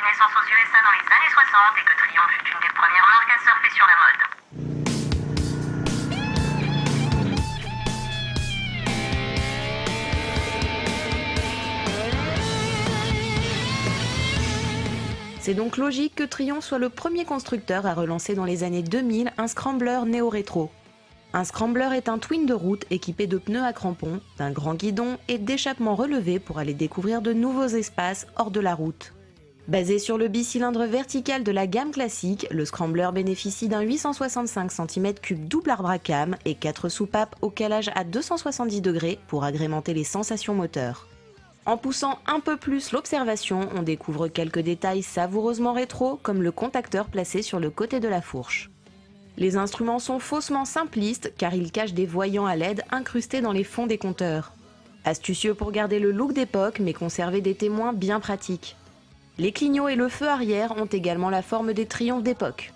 naissance aux USA dans les années 60 et que Triumph fut une des premières marques à surfer sur la mode. C'est donc logique que Triumph soit le premier constructeur à relancer dans les années 2000 un scrambler néo-rétro. Un scrambler est un twin de route équipé de pneus à crampons, d'un grand guidon et d'échappements relevés pour aller découvrir de nouveaux espaces hors de la route. Basé sur le bicylindre vertical de la gamme classique, le scrambler bénéficie d'un 865 cm3 double arbre à cames et 4 soupapes au calage à 270 degrés pour agrémenter les sensations moteurs. En poussant un peu plus l'observation, on découvre quelques détails savoureusement rétro, comme le contacteur placé sur le côté de la fourche. Les instruments sont faussement simplistes car ils cachent des voyants à LED incrustés dans les fonds des compteurs. Astucieux pour garder le look d'époque mais conserver des témoins bien pratiques. Les clignots et le feu arrière ont également la forme des triomphes d'époque.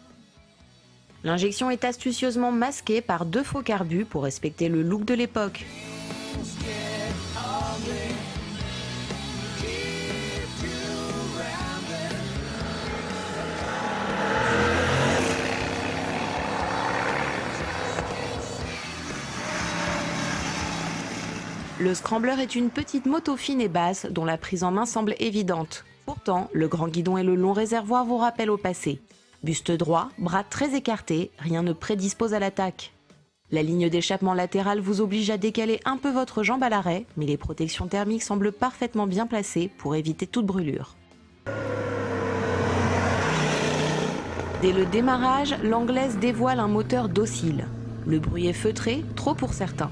L'injection est astucieusement masquée par 2 faux carbus pour respecter le look de l'époque. Le scrambler est une petite moto fine et basse dont la prise en main semble évidente. Pourtant, le grand guidon et le long réservoir vous rappellent au passé. Buste droit, bras très écartés, rien ne prédispose à l'attaque. La ligne d'échappement latérale vous oblige à décaler un peu votre jambe à l'arrêt, mais les protections thermiques semblent parfaitement bien placées pour éviter toute brûlure. Dès le démarrage, l'anglaise dévoile un moteur docile. Le bruit est feutré, trop pour certains.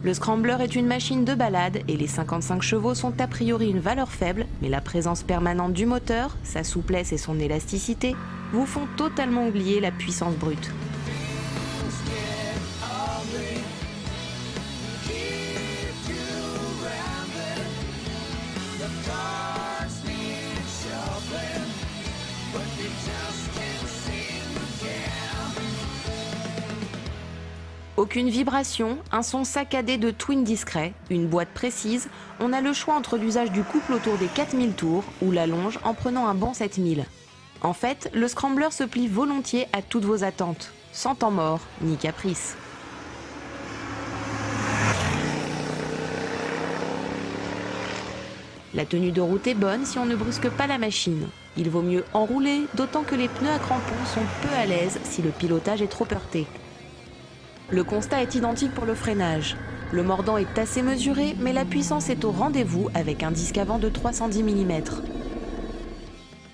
Le scrambler est une machine de balade et les 55 chevaux sont a priori une valeur faible, mais la présence permanente du moteur, sa souplesse et son élasticité vous font totalement oublier la puissance brute. Aucune vibration, un son saccadé de twin discret, une boîte précise, on a le choix entre l'usage du couple autour des 4000 tours ou la longe en prenant un banc 7000. En fait, le scrambler se plie volontiers à toutes vos attentes, sans temps mort ni caprice. La tenue de route est bonne si on ne brusque pas la machine. Il vaut mieux enrouler, d'autant que les pneus à crampons sont peu à l'aise si le pilotage est trop heurté. Le constat est identique pour le freinage. Le mordant est assez mesuré, mais la puissance est au rendez-vous avec un disque avant de 310 mm.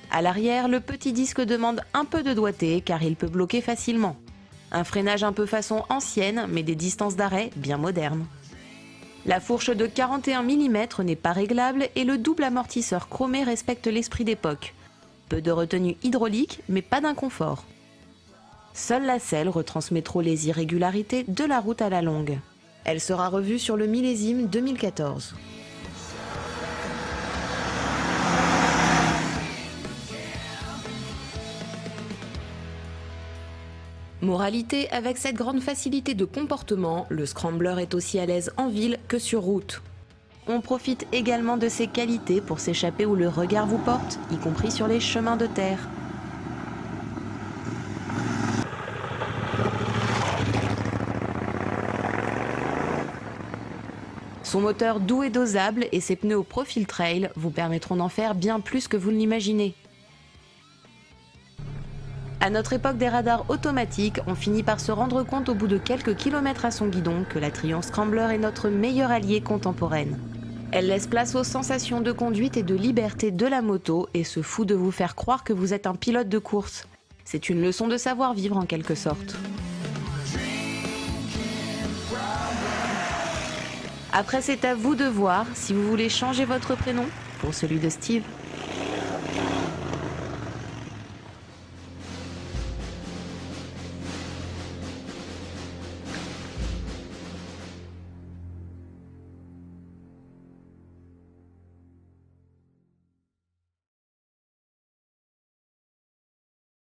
À l'arrière, le petit disque demande un peu de doigté car il peut bloquer facilement. Un freinage un peu façon ancienne, mais des distances d'arrêt bien modernes. La fourche de 41 mm n'est pas réglable et le double amortisseur chromé respecte l'esprit d'époque. Peu de retenue hydraulique, mais pas d'inconfort. Seule la selle retransmet trop les irrégularités de la route à la longue. Elle sera revue sur le millésime 2014. Moralité, avec cette grande facilité de comportement, le scrambler est aussi à l'aise en ville que sur route. On profite également de ses qualités pour s'échapper où le regard vous porte, y compris sur les chemins de terre. Son moteur doux et dosable et ses pneus au profil trail vous permettront d'en faire bien plus que vous ne l'imaginez. À notre époque des radars automatiques, on finit par se rendre compte au bout de quelques kilomètres à son guidon que la Triumph Scrambler est notre meilleure alliée contemporaine. Elle laisse place aux sensations de conduite et de liberté de la moto et se fout de vous faire croire que vous êtes un pilote de course. C'est une leçon de savoir-vivre en quelque sorte. Après, c'est à vous de voir si vous voulez changer votre prénom pour celui de Steve.